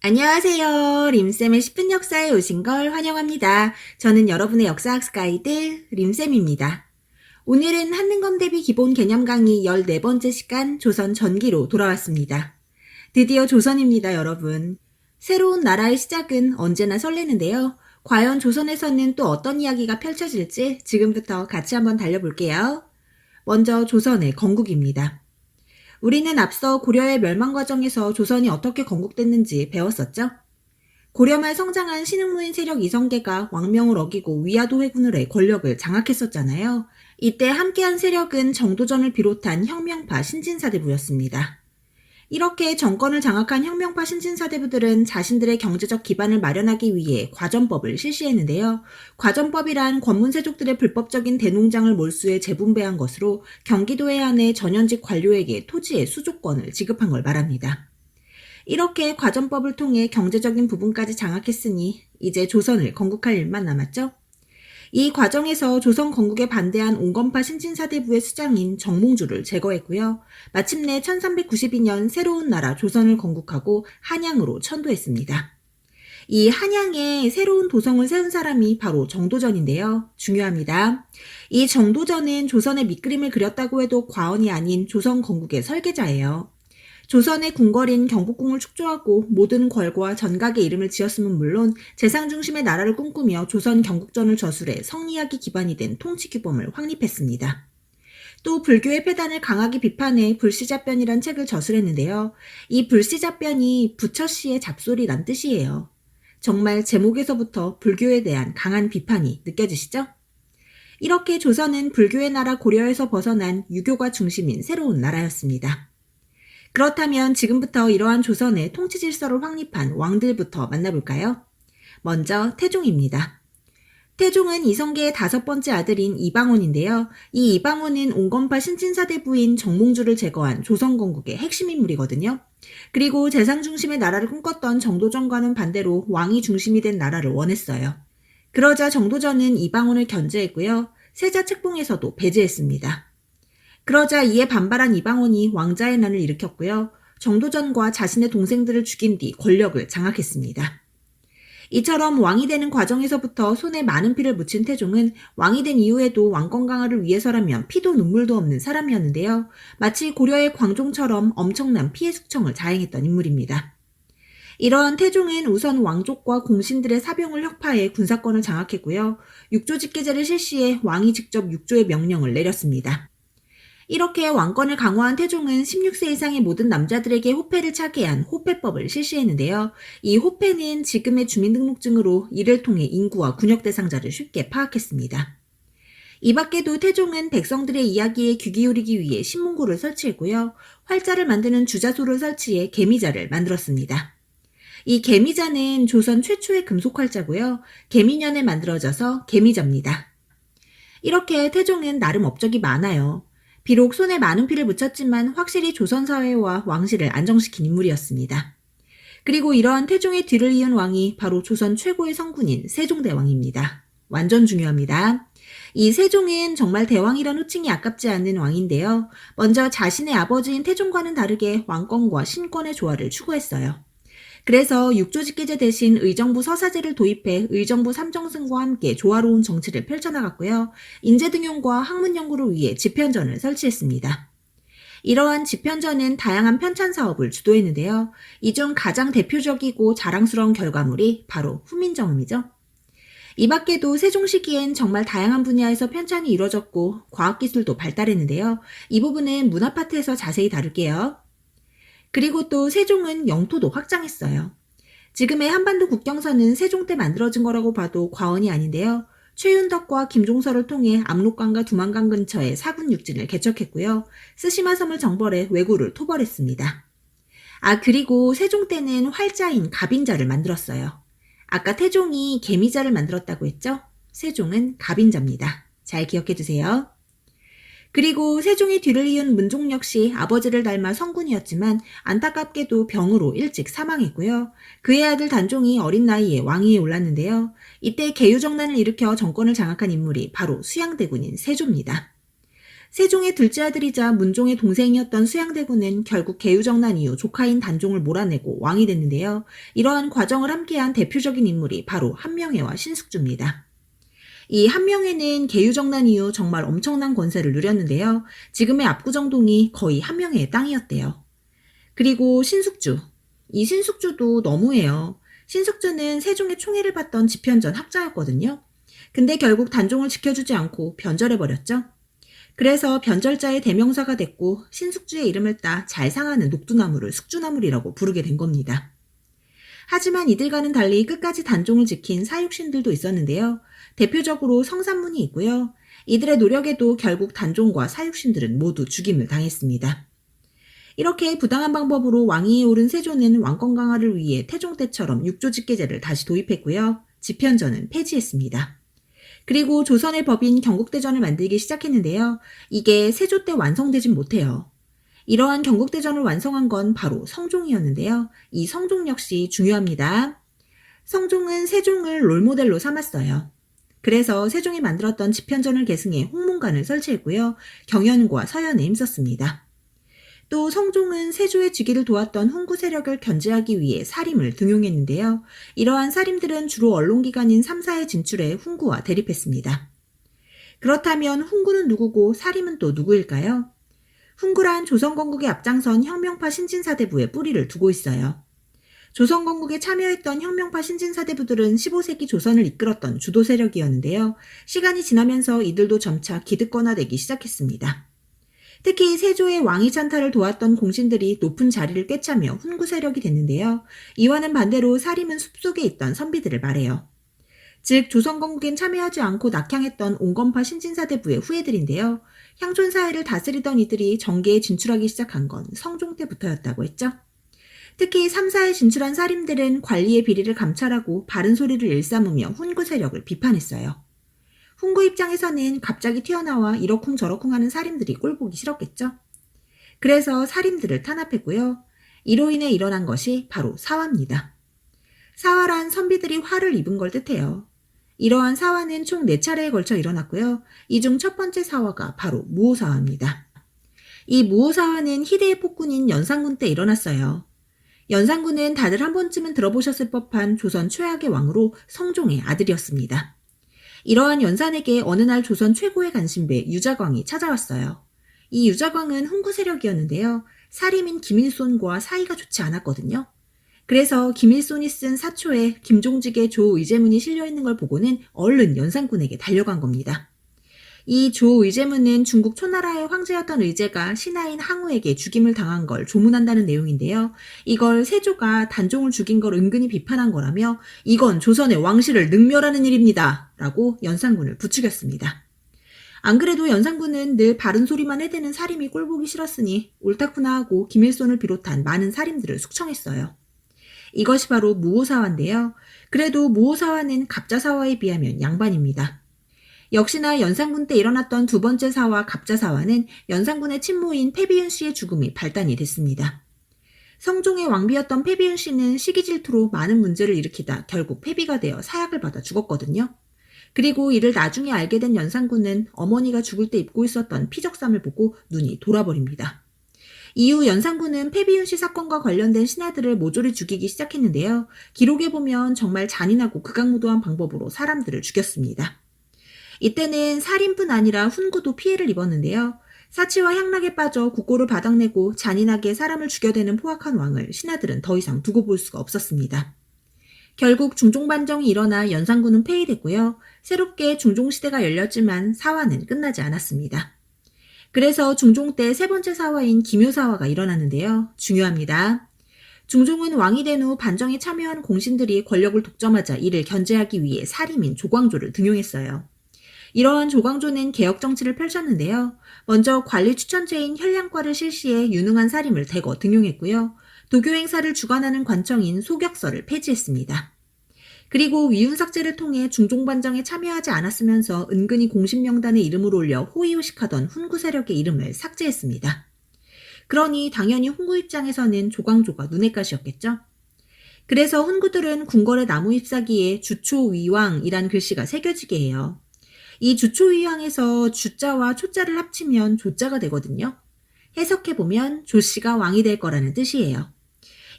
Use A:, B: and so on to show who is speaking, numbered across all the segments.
A: 안녕하세요. 림쌤의 10분 역사에 오신 걸 환영합니다. 저는 여러분의 역사학습 가이드 림쌤입니다. 오늘은 한능검 대비 기본 개념 강의 14번째 시간 조선 전기로 돌아왔습니다. 드디어 조선입니다, 여러분. 새로운 나라의 시작은 언제나 설레는데요. 과연 조선에서는 또 어떤 이야기가 펼쳐질지 지금부터 같이 한번 달려볼게요. 먼저 조선의 건국입니다. 우리는 앞서 고려의 멸망 과정에서 조선이 어떻게 건국됐는지 배웠었죠? 고려 말 성장한 신흥무인 세력 이성계가 왕명을 어기고 위화도 회군을 해 권력을 장악했었잖아요. 이때 함께한 세력은 정도전을 비롯한 혁명파 신진사대부였습니다. 이렇게 정권을 장악한 혁명파 신진사대부들은 자신들의 경제적 기반을 마련하기 위해 과전법을 실시했는데요. 과전법이란 권문세족들의 불법적인 대농장을 몰수해 재분배한 것으로 경기도 해안의 전현직 관료에게 토지의 수조권을 지급한 걸 말합니다. 이렇게 과전법을 통해 경제적인 부분까지 장악했으니 이제 조선을 건국할 일만 남았죠. 이 과정에서 조선 건국에 반대한 온건파 신진사대부의 수장인 정몽주를 제거했고요. 마침내 1392년 새로운 나라 조선을 건국하고 한양으로 천도했습니다. 이 한양에 새로운 도성을 세운 사람이 바로 정도전인데요. 중요합니다. 이 정도전은 조선의 밑그림을 그렸다고 해도 과언이 아닌 조선 건국의 설계자예요. 조선의 궁궐인 경복궁을 축조하고 모든 궐과 전각의 이름을 지었음은 물론 재상 중심의 나라를 꿈꾸며 조선 경국전을 저술해 성리학이 기반이 된 통치규범을 확립했습니다. 또 불교의 폐단을 강하게 비판해 불시잡변이란 책을 저술했는데요. 이 불시잡변이 부처씨의 잡소리란 뜻이에요. 정말 제목에서부터 불교에 대한 강한 비판이 느껴지시죠? 이렇게 조선은 불교의 나라 고려에서 벗어난 유교가 중심인 새로운 나라였습니다. 그렇다면 지금부터 이러한 조선의 통치 질서를 확립한 왕들부터 만나볼까요? 먼저 태종입니다. 태종은 이성계의 5번째 아들인 이방원인데요. 이 이방원은 온건파 신진사대부인 정몽주를 제거한 조선 건국의 핵심 인물이거든요. 그리고 재상 중심의 나라를 꿈꿨던 정도전과는 반대로 왕이 중심이 된 나라를 원했어요. 그러자 정도전은 이방원을 견제했고요. 세자 책봉에서도 배제했습니다. 그러자 이에 반발한 이방원이 왕자의 난을 일으켰고요. 정도전과 자신의 동생들을 죽인 뒤 권력을 장악했습니다. 이처럼 왕이 되는 과정에서부터 손에 많은 피를 묻힌 태종은 왕이 된 이후에도 왕권 강화를 위해서라면 피도 눈물도 없는 사람이었는데요. 마치 고려의 광종처럼 엄청난 피해 숙청을 자행했던 인물입니다. 이러한 태종은 우선 왕족과 공신들의 사병을 혁파해 군사권을 장악했고요. 육조직계제를 실시해 왕이 직접 육조의 명령을 내렸습니다. 이렇게 왕권을 강화한 태종은 16세 이상의 모든 남자들에게 호패를 차게 한 호패법을 실시했는데요. 이 호패는 지금의 주민등록증으로 이를 통해 인구와 군역 대상자를 쉽게 파악했습니다. 이 밖에도 태종은 백성들의 이야기에 귀 기울이기 위해 신문고를 설치했고요. 활자를 만드는 주자소를 설치해 개미자를 만들었습니다. 이 개미자는 조선 최초의 금속 활자고요. 개미년에 만들어져서 개미자입니다. 이렇게 태종은 나름 업적이 많아요. 비록 손에 많은 피를 묻혔지만 확실히 조선사회와 왕실을 안정시킨 인물이었습니다. 그리고 이러한 태종의 뒤를 이은 왕이 바로 조선 최고의 성군인 세종대왕입니다. 완전 중요합니다. 이 세종은 정말 대왕이란 호칭이 아깝지 않는 왕인데요. 먼저 자신의 아버지인 태종과는 다르게 왕권과 신권의 조화를 추구했어요. 그래서 육조직계제 대신 의정부 서사제를 도입해 의정부 삼정승과 함께 조화로운 정치를 펼쳐나갔고요. 인재등용과 학문 연구를 위해 집현전을 설치했습니다. 이러한 집현전은 다양한 편찬 사업을 주도했는데요. 이 중 가장 대표적이고 자랑스러운 결과물이 바로 후민정음이죠. 이 밖에도 세종 시기엔 정말 다양한 분야에서 편찬이 이루어졌고 과학기술도 발달했는데요. 이 부분은 문화 파트에서 자세히 다룰게요. 그리고 또 세종은 영토도 확장했어요. 지금의 한반도 국경선은 세종 때 만들어진 거라고 봐도 과언이 아닌데요. 최윤덕과 김종서를 통해 압록강과 두만강 근처에 사군 육진을 개척했고요. 스시마섬을 정벌해 왜구를 토벌했습니다. 그리고 세종 때는 활자인 갑인자를 만들었어요. 아까 태종이 개미자를 만들었다고 했죠? 세종은 갑인자입니다. 잘 기억해 주세요. 그리고 세종의 뒤를 이은 문종 역시 아버지를 닮아 성군이었지만 안타깝게도 병으로 일찍 사망했고요. 그의 아들 단종이 어린 나이에 왕위에 올랐는데요. 이때 계유정난을 일으켜 정권을 장악한 인물이 바로 수양대군인 세조입니다. 세종의 둘째 아들이자 문종의 동생이었던 수양대군은 결국 개유정난 이후 조카인 단종을 몰아내고 왕이 됐는데요. 이러한 과정을 함께한 대표적인 인물이 바로 한명회와 신숙주입니다. 이 한명회는 개유정난 이후 정말 엄청난 권세를 누렸는데요. 지금의 압구정동이 거의 한명회의 땅이었대요. 그리고 신숙주. 이 신숙주도 너무해요. 신숙주는 세종의 총애를 받던 집현전 학자였거든요. 근데 결국 단종을 지켜주지 않고 변절해버렸죠. 그래서 변절자의 대명사가 됐고 신숙주의 이름을 따 잘 상하는 녹두나무를 숙주나물이라고 부르게 된 겁니다. 하지만 이들과는 달리 끝까지 단종을 지킨 사육신들도 있었는데요. 대표적으로 성산문이 있고요. 이들의 노력에도 결국 단종과 사육신들은 모두 죽임을 당했습니다. 이렇게 부당한 방법으로 왕위에 오른 세조는 왕권 강화를 위해 태종 때처럼 육조직계제를 다시 도입했고요. 집현전은 폐지했습니다. 그리고 조선의 법인 경국대전을 만들기 시작했는데요. 이게 세조 때 완성되진 못해요. 이러한 경국대전을 완성한 건 바로 성종이었는데요. 이 성종 역시 중요합니다. 성종은 세종을 롤모델로 삼았어요. 그래서 세종이 만들었던 집현전을 계승해 홍문관을 설치했고요. 경연과 서연에 힘썼습니다. 또 성종은 세조의 즉위를 도왔던 훈구 세력을 견제하기 위해 사림을 등용했는데요. 이러한 사림들은 주로 언론기관인 3사에 진출해 훈구와 대립했습니다. 그렇다면 훈구는 누구고 사림은 또 누구일까요? 훈구란 조선건국에 앞장선 혁명파 신진사대부에 뿌리를 두고 있어요. 조선건국에 참여했던 혁명파 신진사대부들은 15세기 조선을 이끌었던 주도 세력이었는데요. 시간이 지나면서 이들도 점차 기득권화되기 시작했습니다. 특히 세조의 왕위 찬탈을 도왔던 공신들이 높은 자리를 꿰차며 훈구 세력이 됐는데요. 이와는 반대로 사림은 숲속에 있던 선비들을 말해요. 즉 조선건국엔 참여하지 않고 낙향했던 온건파 신진사대부의 후예들인데요. 향촌 사회를 다스리던 이들이 정계에 진출하기 시작한 건 성종 때부터였다고 했죠. 특히 3사에 진출한 사림들은 관리의 비리를 감찰하고 바른 소리를 일삼으며 훈구 세력을 비판했어요. 훈구 입장에서는 갑자기 튀어나와 이러쿵저러쿵 하는 사림들이 꼴보기 싫었겠죠. 그래서 사림들을 탄압했고요. 이로 인해 일어난 것이 바로 사화입니다. 사화란 선비들이 화를 입은 걸 뜻해요. 이러한 사화는 총 4차례에 걸쳐 일어났고요. 이 중 첫 번째 사화가 바로 무오사화입니다. 이 무오사화는 희대의 폭군인 연산군 때 일어났어요. 연산군은 다들 한 번쯤은 들어보셨을 법한 조선 최악의 왕으로 성종의 아들이었습니다. 이러한 연산에게 어느 날 조선 최고의 간신배 유자광이 찾아왔어요. 이 유자광은 훈구 세력이었는데요. 사림인 김일손과 사이가 좋지 않았거든요. 그래서 김일손이 쓴 사초에 김종직의 조의제문이 실려있는 걸 보고는 얼른 연산군에게 달려간 겁니다. 이 조의제문은 중국 초나라의 황제였던 의제가 신하인 항우에게 죽임을 당한 걸 조문한다는 내용인데요. 이걸 세조가 단종을 죽인 걸 은근히 비판한 거라며 이건 조선의 왕실을 능멸하는 일입니다. 라고 연산군을 부추겼습니다. 안 그래도 연산군은 늘 바른 소리만 해대는 사림이 꼴보기 싫었으니 옳다구나 하고 김일손을 비롯한 많은 사림들을 숙청했어요. 이것이 바로 무오사화인데요. 그래도 무오사화는 갑자사화에 비하면 양반입니다. 역시나 연산군 때 일어났던 두 번째 사화 갑자사화는 연산군의 친모인 패비윤 씨의 죽음이 발단이 됐습니다. 성종의 왕비였던 패비윤 씨는 시기 질투로 많은 문제를 일으키다 결국 패비가 되어 사약을 받아 죽었거든요. 그리고 이를 나중에 알게 된 연산군은 어머니가 죽을 때 입고 있었던 피적삼을 보고 눈이 돌아버립니다. 이후 연산군은 패비윤 씨 사건과 관련된 신하들을 모조리 죽이기 시작했는데요. 기록에 보면 정말 잔인하고 극악무도한 방법으로 사람들을 죽였습니다. 이때는 살인뿐 아니라 훈구도 피해를 입었는데요. 사치와 향락에 빠져 국고를 바닥내고 잔인하게 사람을 죽여대는 포악한 왕을 신하들은 더 이상 두고 볼 수가 없었습니다. 결국 중종반정이 일어나 연산군은 폐위됐고요. 새롭게 중종시대가 열렸지만 사화는 끝나지 않았습니다. 그래서 중종 때 세 번째 사화인 기묘사화가 일어났는데요. 중요합니다. 중종은 왕이 된 후 반정에 참여한 공신들이 권력을 독점하자 이를 견제하기 위해 사림인 조광조를 등용했어요. 이러한 조광조는 개혁 정치를 펼쳤는데요. 먼저 관리 추천제인 혈량과를 실시해 유능한 사림을 대거 등용했고요. 도교 행사를 주관하는 관청인 소격서를 폐지했습니다. 그리고 위훈삭제를 통해 중종반정에 참여하지 않았으면서 은근히 공신명단에 이름을 올려 호의호식하던 훈구 세력의 이름을 삭제했습니다. 그러니 당연히 훈구 입장에서는 조광조가 눈엣 가시였겠죠. 그래서 훈구들은 궁궐의 나무 잎사귀에 주초위왕이란 글씨가 새겨지게 해요. 이 주초위왕에서 주자와 초자를 합치면 조자가 되거든요. 해석해보면 조씨가 왕이 될 거라는 뜻이에요.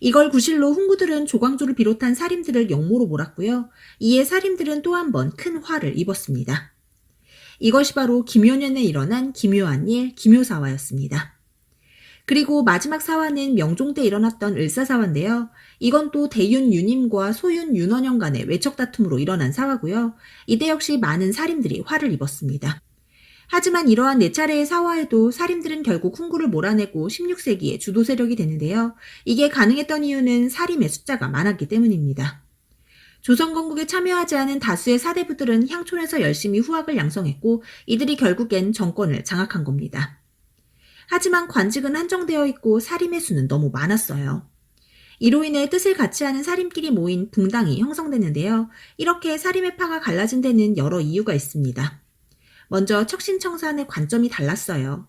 A: 이걸 구실로 훈구들은 조광조를 비롯한 사림들을 영모로 몰았고요. 이에 사림들은 또 한 번 큰 화를 입었습니다. 이것이 바로 김효년에 일어난 기묘한 일, 기묘사화였습니다. 그리고 마지막 사화는 명종 때 일어났던 을사사화인데요. 이건 또 대윤 유님과 소윤 윤원영 간의 외척 다툼으로 일어난 사화고요. 이때 역시 많은 사림들이 화를 입었습니다. 하지만 이러한 4차례의 사화에도 사림들은 결국 훈구를 몰아내고 16세기에 주도 세력이 되는데요. 이게 가능했던 이유는 사림의 숫자가 많았기 때문입니다. 조선 건국에 참여하지 않은 다수의 사대부들은 향촌에서 열심히 후학을 양성했고 이들이 결국엔 정권을 장악한 겁니다. 하지만 관직은 한정되어 있고 사림의 수는 너무 많았어요. 이로 인해 뜻을 같이 하는 사림끼리 모인 붕당이 형성됐는데요. 이렇게 사림의 파가 갈라진 데는 여러 이유가 있습니다. 먼저 척신청산의 관점이 달랐어요.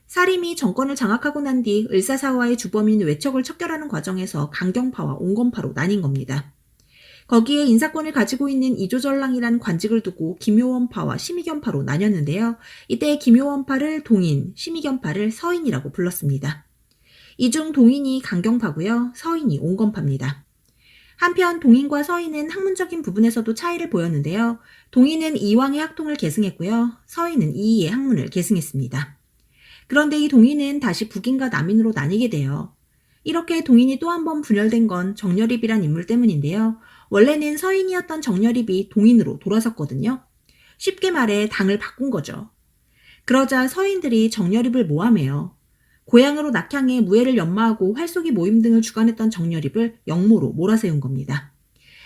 A: 사림이 정권을 장악하고 난 뒤 을사사화의 주범인 외척을 척결하는 과정에서 강경파와 온건파로 나뉜 겁니다. 거기에 인사권을 가지고 있는 이조전랑이란 관직을 두고 김효원파와 심의견파로 나뉘었는데요. 이때 김효원파를 동인, 심의견파를 서인이라고 불렀습니다. 이 중 동인이 강경파고요. 서인이 온건파입니다. 한편 동인과 서인은 학문적인 부분에서도 차이를 보였는데요. 동인은 이왕의 학통을 계승했고요. 서인은 이의의 학문을 계승했습니다. 그런데 이 동인은 다시 북인과 남인으로 나뉘게 돼요. 이렇게 동인이 또 한 번 분열된 건 정렬입이란 인물 때문인데요. 원래는 서인이었던 정렬입이 동인으로 돌아섰거든요. 쉽게 말해 당을 바꾼 거죠. 그러자 서인들이 정렬입을 모함해요. 고향으로 낙향해 무예를 연마하고 활쏘기 모임 등을 주관했던 정렬입을 영모로 몰아세운 겁니다.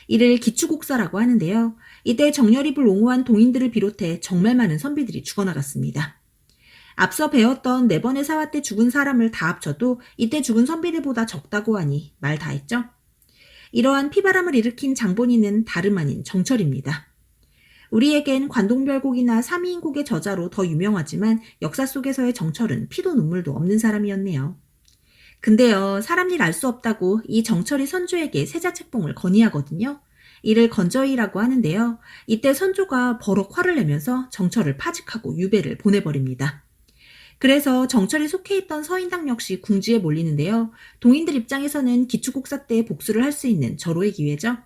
A: 이를 기추곡사라고 하는데요. 이때 정렬입을 옹호한 동인들을 비롯해 정말 많은 선비들이 죽어나갔습니다. 앞서 배웠던 4번의 사화 때 죽은 사람을 다 합쳐도 이때 죽은 선비들보다 적다고 하니 말 다 했죠? 이러한 피바람을 일으킨 장본인은 다름 아닌 정철입니다. 우리에겐 관동별곡이나 삼이인곡의 저자로 더 유명하지만 역사 속에서의 정철은 피도 눈물도 없는 사람이었네요. 근데요, 사람 일 알 수 없다고 이 정철이 선조에게 세자책봉을 건의하거든요. 이를 건저희라고 하는데요. 이때 선조가 버럭 화를 내면서 정철을 파직하고 유배를 보내버립니다. 그래서 정철이 속해 있던 서인당 역시 궁지에 몰리는데요. 동인들 입장에서는 기축곡사 때 복수를 할 수 있는 절호의 기회죠.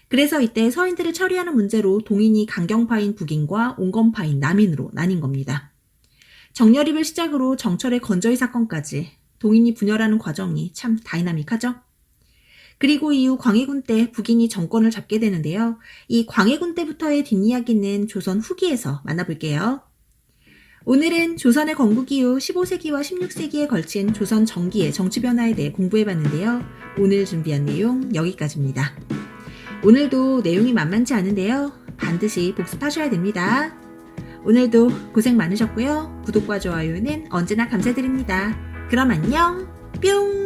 A: 그래서 이때 서인들을 처리하는 문제로 동인이 강경파인 북인과 온건파인 남인으로 나뉜 겁니다. 정렬입을 시작으로 정철의 건저희 사건까지 동인이 분열하는 과정이 참 다이나믹하죠. 그리고 이후 광해군 때 북인이 정권을 잡게 되는데요. 이 광해군 때부터의 뒷이야기는 조선 후기에서 만나볼게요. 오늘은 조선의 건국 이후 15세기와 16세기에 걸친 조선 전기의 정치 변화에 대해 공부해봤는데요. 오늘 준비한 내용 여기까지입니다. 오늘도 내용이 만만치 않은데요. 반드시 복습하셔야 됩니다. 오늘도 고생 많으셨고요. 구독과 좋아요는 언제나 감사드립니다. 그럼 안녕, 뿅!